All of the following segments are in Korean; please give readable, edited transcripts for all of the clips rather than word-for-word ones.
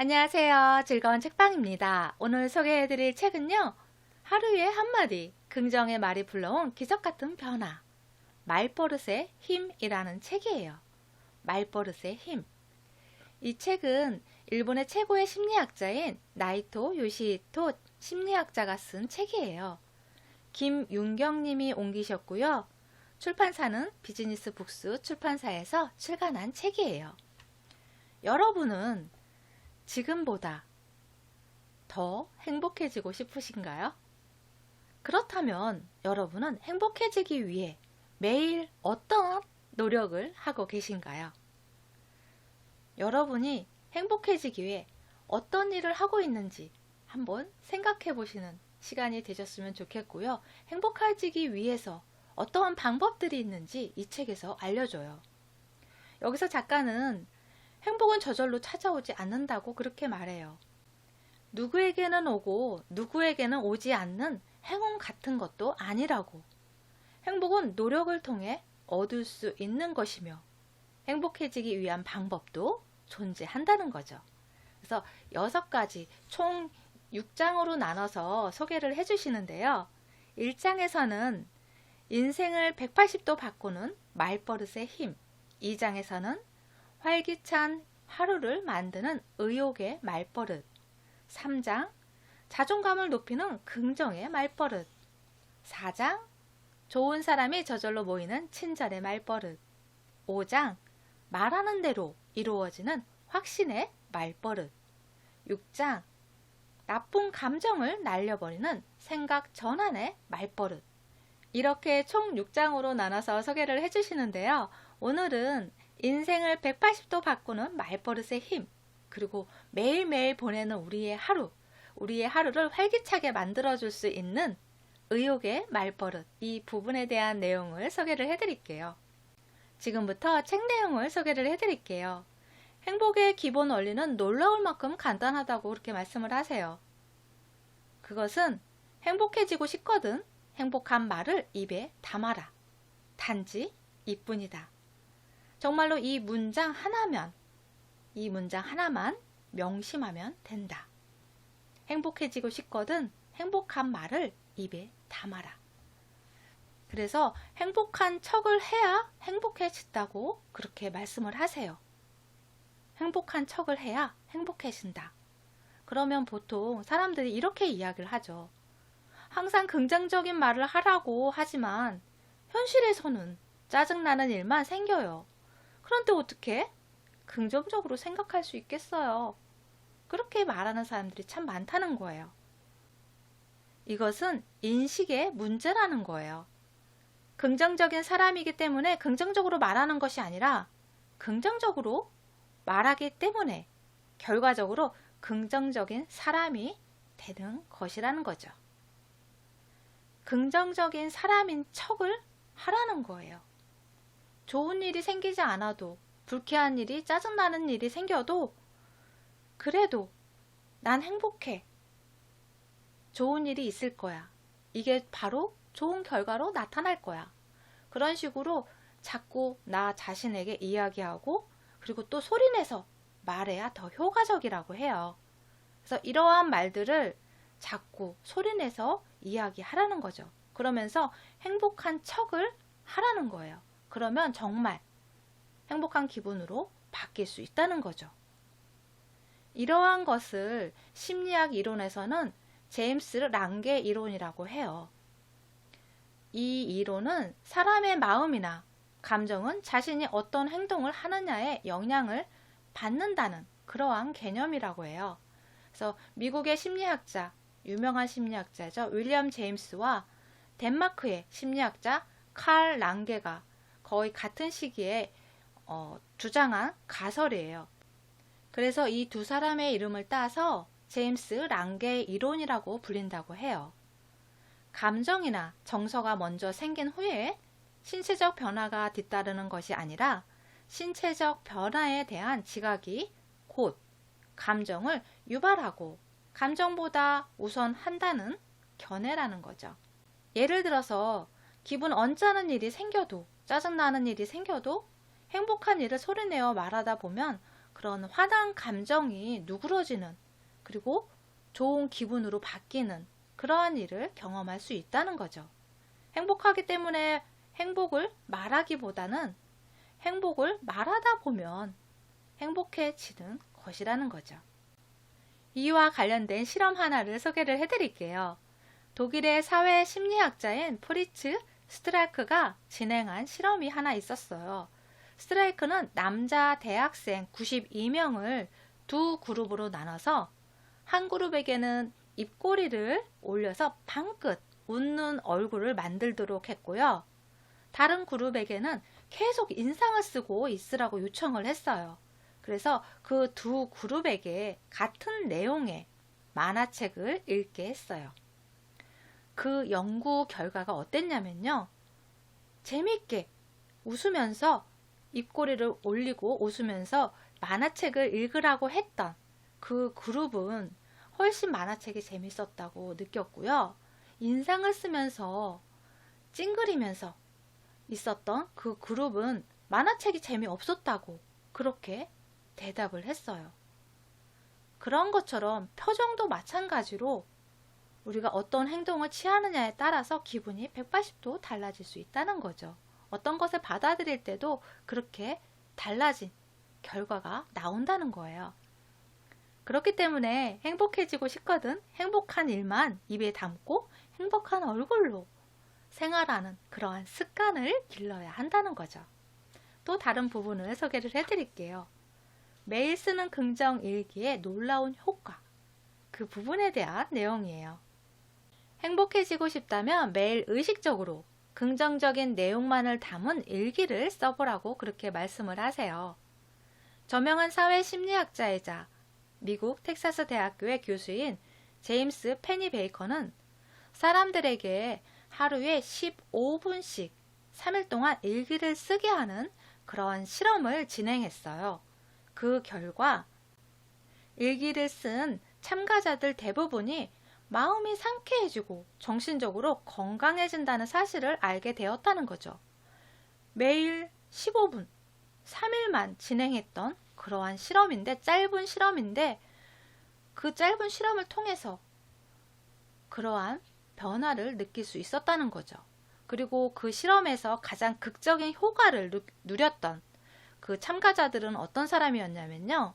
안녕하세요. 즐거운 책방입니다. 오늘 소개해드릴 책은요. 하루에 한마디, 긍정의 말이 불러온 기적같은 변화, 말버릇의 힘이라는 책이에요. 말버릇의 힘. 이 책은 일본의 최고의 심리학자인 나이토 요시히토 심리학자가 쓴 책이에요. 김윤경님이 옮기셨고요. 출판사는 비즈니스 북스 출판사에서 출간한 책이에요. 여러분은 지금보다 더 행복해지고 싶으신가요? 그렇다면 여러분은 행복해지기 위해 매일 어떤 노력을 하고 계신가요? 여러분이 행복해지기 위해 어떤 일을 하고 있는지 한번 생각해 보시는 시간이 되셨으면 좋겠고요. 행복해지기 위해서 어떠한 방법들이 있는지 이 책에서 알려줘요. 여기서 작가는 행복은 저절로 찾아오지 않는다고 그렇게 말해요. 누구에게는 오고 누구에게는 오지 않는 행운 같은 것도 아니라고. 행복은 노력을 통해 얻을 수 있는 것이며 행복해지기 위한 방법도 존재한다는 거죠. 그래서 6가지 총 6장으로 나눠서 소개를 해주시는데요. 1장에서는 인생을 180도 바꾸는 말버릇의 힘, 2장에서는 활기찬 하루를 만드는 의욕의 말버릇, 3장 자존감을 높이는 긍정의 말버릇, 4장 좋은 사람이 저절로 모이는 친절의 말버릇, 5장 말하는 대로 이루어지는 확신의 말버릇, 6장 나쁜 감정을 날려버리는 생각 전환의 말버릇. 이렇게 총 6장으로 나눠서 소개를 해주시는데요. 오늘은 인생을 180도 바꾸는 말버릇의 힘, 그리고 매일매일 보내는 우리의 하루를 활기차게 만들어줄 수 있는 의욕의 말버릇, 이 부분에 대한 내용을 소개를 해드릴게요. 지금부터 책 내용을 소개를 해드릴게요. 행복의 기본 원리는 놀라울 만큼 간단하다고 그렇게 말씀을 하세요. 그것은 행복해지고 싶거든 행복한 말을 입에 담아라. 단지 이뿐이다. 정말로 이 문장 하나만 명심하면 된다. 행복해지고 싶거든 행복한 말을 입에 담아라. 그래서 행복한 척을 해야 행복해진다고 그렇게 말씀을 하세요. 행복한 척을 해야 행복해진다. 그러면 보통 사람들이 이렇게 이야기를 하죠. 항상 긍정적인 말을 하라고 하지만 현실에서는 짜증나는 일만 생겨요. 그런데 어떻게 긍정적으로 생각할 수 있겠어요? 그렇게 말하는 사람들이 참 많다는 거예요. 이것은 인식의 문제라는 거예요. 긍정적인 사람이기 때문에 긍정적으로 말하는 것이 아니라 긍정적으로 말하기 때문에 결과적으로 긍정적인 사람이 되는 것이라는 거죠. 긍정적인 사람인 척을 하라는 거예요. 좋은 일이 생기지 않아도, 불쾌한 일이, 짜증나는 일이 생겨도 그래도 난 행복해. 좋은 일이 있을 거야. 이게 바로 좋은 결과로 나타날 거야. 그런 식으로 자꾸 나 자신에게 이야기하고 그리고 또 소리내서 말해야 더 효과적이라고 해요. 그래서 이러한 말들을 자꾸 소리내서 이야기하라는 거죠. 그러면서 행복한 척을 하라는 거예요. 그러면 정말 행복한 기분으로 바뀔 수 있다는 거죠. 이러한 것을 심리학 이론에서는 제임스 랑게 이론이라고 해요. 이 이론은 사람의 마음이나 감정은 자신이 어떤 행동을 하느냐에 영향을 받는다는 그러한 개념이라고 해요. 그래서 미국의 심리학자, 유명한 심리학자죠. 윌리엄 제임스와 덴마크의 심리학자 칼 랑게가 거의 같은 시기에 주장한 가설이에요. 그래서 이 두 사람의 이름을 따서 제임스 랑게 이론이라고 불린다고 해요. 감정이나 정서가 먼저 생긴 후에 신체적 변화가 뒤따르는 것이 아니라 신체적 변화에 대한 지각이 곧 감정을 유발하고 감정보다 우선한다는 견해라는 거죠. 예를 들어서 기분 언짢은 일이 생겨도 짜증나는 일이 생겨도 행복한 일을 소리내어 말하다 보면 그런 화난 감정이 누그러지는, 그리고 좋은 기분으로 바뀌는 그러한 일을 경험할 수 있다는 거죠. 행복하기 때문에 행복을 말하기보다는 행복을 말하다 보면 행복해지는 것이라는 거죠. 이와 관련된 실험 하나를 소개를 해드릴게요. 독일의 사회 심리학자인 프리츠 스트라이크가 진행한 실험이 하나 있었어요. 스트라이크는 남자 대학생 92명을 두 그룹으로 나눠서 한 그룹에게는 입꼬리를 올려서 방긋 웃는 얼굴을 만들도록 했고요. 다른 그룹에게는 계속 인상을 쓰고 있으라고 요청을 했어요. 그래서 그 두 그룹에게 같은 내용의 만화책을 읽게 했어요. 그 연구 결과가 어땠냐면요. 재미있게 웃으면서 입꼬리를 올리고 웃으면서 만화책을 읽으라고 했던 그 그룹은 훨씬 만화책이 재밌었다고 느꼈고요. 인상을 쓰면서 찡그리면서 있었던 그 그룹은 만화책이 재미없었다고 그렇게 대답을 했어요. 그런 것처럼 표정도 마찬가지로 우리가 어떤 행동을 취하느냐에 따라서 기분이 180도 달라질 수 있다는 거죠. 어떤 것을 받아들일 때도 그렇게 달라진 결과가 나온다는 거예요. 그렇기 때문에 행복해지고 싶거든 행복한 일만 입에 담고 행복한 얼굴로 생활하는 그러한 습관을 길러야 한다는 거죠. 또 다른 부분을 소개를 해드릴게요. 매일 쓰는 긍정 일기의 놀라운 효과, 그 부분에 대한 내용이에요. 행복해지고 싶다면 매일 의식적으로 긍정적인 내용만을 담은 일기를 써보라고 그렇게 말씀을 하세요. 저명한 사회심리학자이자 미국 텍사스 대학교의 교수인 제임스 페니 베이커는 사람들에게 하루에 15분씩 3일 동안 일기를 쓰게 하는 그런 실험을 진행했어요. 그 결과 일기를 쓴 참가자들 대부분이 마음이 상쾌해지고 정신적으로 건강해진다는 사실을 알게 되었다는 거죠. 매일 15분, 3일만 진행했던 그러한 실험인데, 짧은 실험인데 그 짧은 실험을 통해서 그러한 변화를 느낄 수 있었다는 거죠. 그리고 그 실험에서 가장 극적인 효과를 누렸던 그 참가자들은 어떤 사람이었냐면요.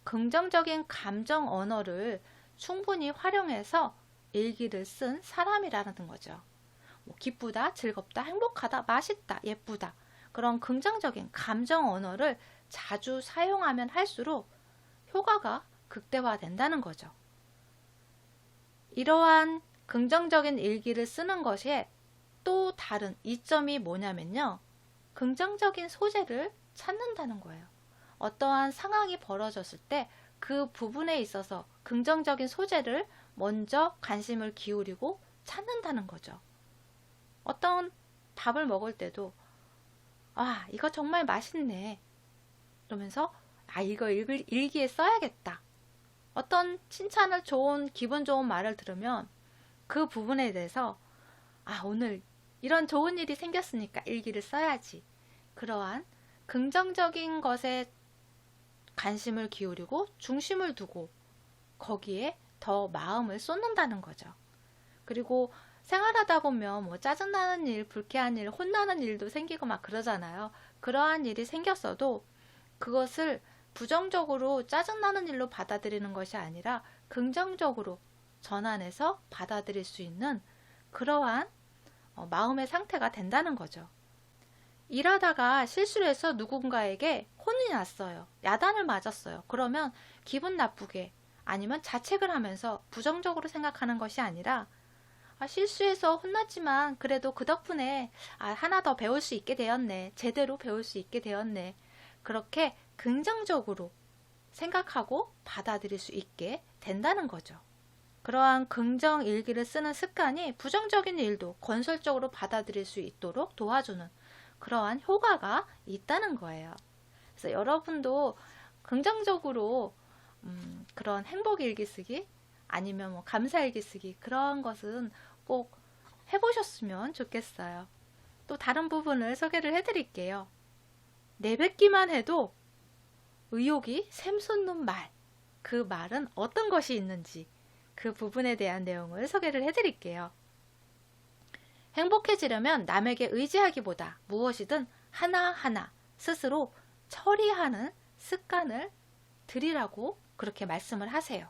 긍정적인 감정 언어를 충분히 활용해서 일기를 쓴 사람이라는 거죠. 뭐 기쁘다, 즐겁다, 행복하다, 맛있다, 예쁘다 그런 긍정적인 감정 언어를 자주 사용하면 할수록 효과가 극대화된다는 거죠. 이러한 긍정적인 일기를 쓰는 것에 또 다른 이점이 뭐냐면요. 긍정적인 소재를 찾는다는 거예요. 어떠한 상황이 벌어졌을 때 그 부분에 있어서 긍정적인 소재를 먼저 관심을 기울이고 찾는다는 거죠. 어떤 밥을 먹을 때도 아, 이거 정말 맛있네. 그러면서 아, 이거 일기에 써야겠다. 어떤 칭찬을 좋은, 기분 좋은 말을 들으면 그 부분에 대해서 아, 오늘 이런 좋은 일이 생겼으니까 일기를 써야지. 그러한 긍정적인 것에 관심을 기울이고 중심을 두고 거기에 더 마음을 쏟는다는 거죠. 그리고 생활하다 보면 뭐 짜증나는 일, 불쾌한 일, 혼나는 일도 생기고 막 그러잖아요. 그러한 일이 생겼어도 그것을 부정적으로 짜증나는 일로 받아들이는 것이 아니라 긍정적으로 전환해서 받아들일 수 있는 그러한 마음의 상태가 된다는 거죠. 일하다가 실수를 해서 누군가에게 혼이 났어요. 야단을 맞았어요. 그러면 기분 나쁘게 아니면 자책을 하면서 부정적으로 생각하는 것이 아니라 아, 실수해서 혼났지만 그래도 그 덕분에 아, 하나 더 배울 수 있게 되었네. 제대로 배울 수 있게 되었네. 그렇게 긍정적으로 생각하고 받아들일 수 있게 된다는 거죠. 그러한 긍정 일기를 쓰는 습관이 부정적인 일도 건설적으로 받아들일 수 있도록 도와주는 그러한 효과가 있다는 거예요. 그래서 여러분도 긍정적으로 그런 행복 일기 쓰기 아니면 뭐 감사 일기 쓰기 그런 것은 꼭 해보셨으면 좋겠어요. 또 다른 부분을 소개를 해드릴게요. 내뱉기만 해도 의욕이 샘솟는 말, 그 말은 어떤 것이 있는지 그 부분에 대한 내용을 소개를 해드릴게요. 행복해지려면 남에게 의지하기보다 무엇이든 하나하나 스스로 처리하는 습관을 들이라고 그렇게 말씀을 하세요.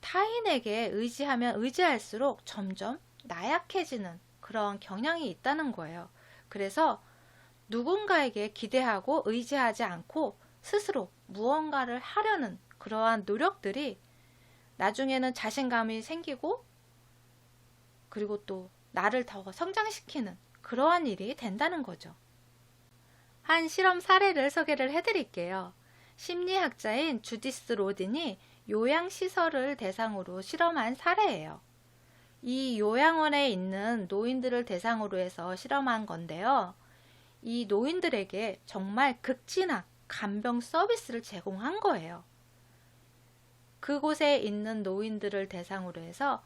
타인에게 의지하면 의지할수록 점점 나약해지는 그런 경향이 있다는 거예요. 그래서 누군가에게 기대하고 의지하지 않고 스스로 무언가를 하려는 그러한 노력들이 나중에는 자신감이 생기고 그리고 또 나를 더 성장시키는 그러한 일이 된다는 거죠. 한 실험 사례를 소개를 해드릴게요. 심리학자인 주디스 로딘이 요양시설을 대상으로 실험한 사례예요. 이 요양원에 있는 노인들을 대상으로 해서 실험한 건데요. 이 노인들에게 정말 극진한 간병 서비스를 제공한 거예요. 그곳에 있는 노인들을 대상으로 해서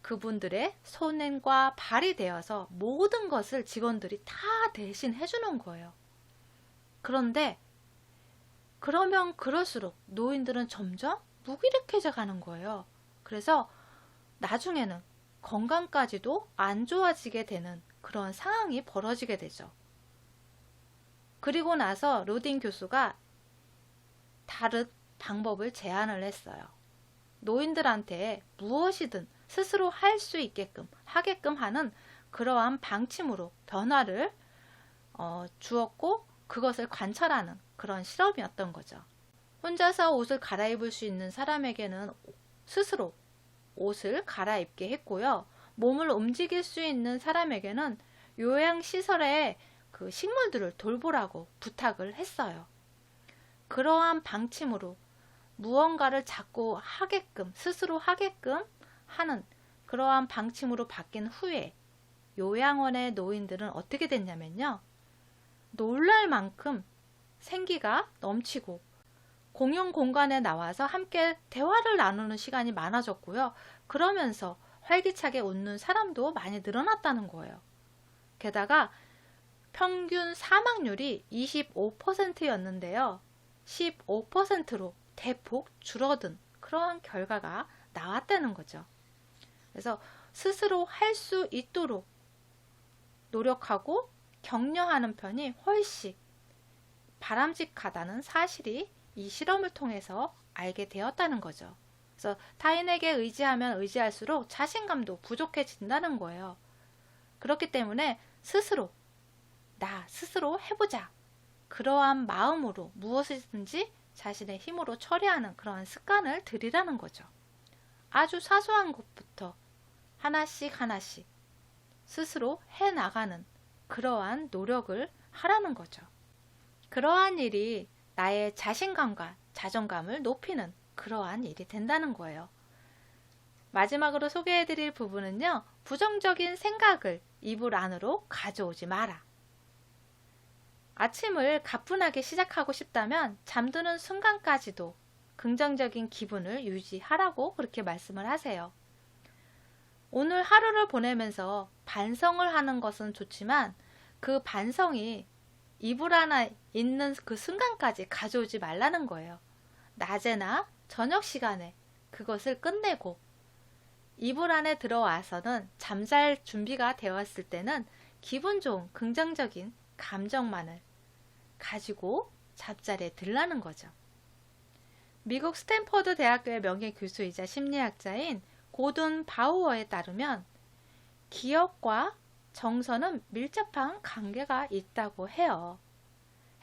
그분들의 손과 발이 되어서 모든 것을 직원들이 다 대신 해주는 거예요. 그런데 그러면 그럴수록 노인들은 점점 무기력해져 가는 거예요. 그래서 나중에는 건강까지도 안 좋아지게 되는 그런 상황이 벌어지게 되죠. 그리고 나서 로딘 교수가 다른 방법을 제안을 했어요. 노인들한테 무엇이든 스스로 할 수 있게끔 하게끔 하는 그러한 방침으로 변화를 주었고 그것을 관찰하는 그런 실험이었던 거죠. 혼자서 옷을 갈아입을 수 있는 사람에게는 스스로 옷을 갈아입게 했고요. 몸을 움직일 수 있는 사람에게는 요양시설에 그 식물들을 돌보라고 부탁을 했어요. 그러한 방침으로 무언가를 자꾸 하게끔 스스로 하게끔 하는 그러한 방침으로 바뀐 후에 요양원의 노인들은 어떻게 됐냐면요. 놀랄 만큼 생기가 넘치고 공용 공간에 나와서 함께 대화를 나누는 시간이 많아졌고요. 그러면서 활기차게 웃는 사람도 많이 늘어났다는 거예요. 게다가 평균 사망률이 25%였는데요. 15%로 대폭 줄어든 그러한 결과가 나왔다는 거죠. 그래서 스스로 할 수 있도록 노력하고 격려하는 편이 훨씬 바람직하다는 사실이 이 실험을 통해서 알게 되었다는 거죠. 그래서 타인에게 의지하면 의지할수록 자신감도 부족해진다는 거예요. 그렇기 때문에 스스로 나 스스로 해보자. 그러한 마음으로 무엇이든지 자신의 힘으로 처리하는 그러한 습관을 들이라는 거죠. 아주 사소한 것부터 하나씩 하나씩 스스로 해나가는 그러한 노력을 하라는 거죠. 그러한 일이 나의 자신감과 자존감을 높이는 그러한 일이 된다는 거예요. 마지막으로 소개해드릴 부분은요. 부정적인 생각을 이불 안으로 가져오지 마라. 아침을 가뿐하게 시작하고 싶다면 잠드는 순간까지도 긍정적인 기분을 유지하라고 그렇게 말씀을 하세요. 오늘 하루를 보내면서 반성을 하는 것은 좋지만 그 반성이 이불 안에 있는 그 순간까지 가져오지 말라는 거예요. 낮에나 저녁 시간에 그것을 끝내고 이불 안에 들어와서는 잠잘 준비가 되었을 때는 기분 좋은 긍정적인 감정만을 가지고 잠자리에 들라는 거죠. 미국 스탠퍼드 대학교의 명예 교수이자 심리학자인 고든 바우어에 따르면 기억과 정서는 밀접한 관계가 있다고 해요.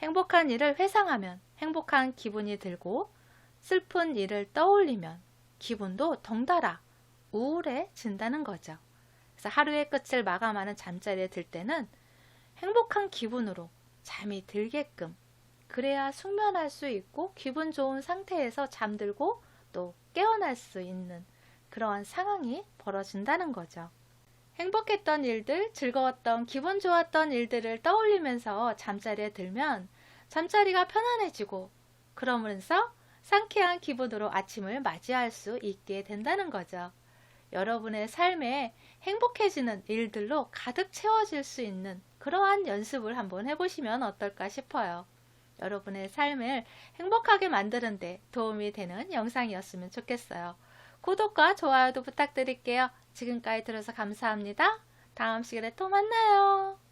행복한 일을 회상하면 행복한 기분이 들고 슬픈 일을 떠올리면 기분도 덩달아 우울해진다는 거죠. 그래서 하루의 끝을 마감하는 잠자리에 들 때는 행복한 기분으로 잠이 들게끔 그래야 숙면할 수 있고 기분 좋은 상태에서 잠들고 또 깨어날 수 있는 그러한 상황이 벌어진다는 거죠. 행복했던 일들, 즐거웠던, 기분 좋았던 일들을 떠올리면서 잠자리에 들면 잠자리가 편안해지고 그러면서 상쾌한 기분으로 아침을 맞이할 수 있게 된다는 거죠. 여러분의 삶에 행복해지는 일들로 가득 채워질 수 있는 그러한 연습을 한번 해보시면 어떨까 싶어요. 여러분의 삶을 행복하게 만드는 데 도움이 되는 영상이었으면 좋겠어요. 구독과 좋아요도 부탁드릴게요. 지금까지 들어서 감사합니다. 다음 시간에 또 만나요.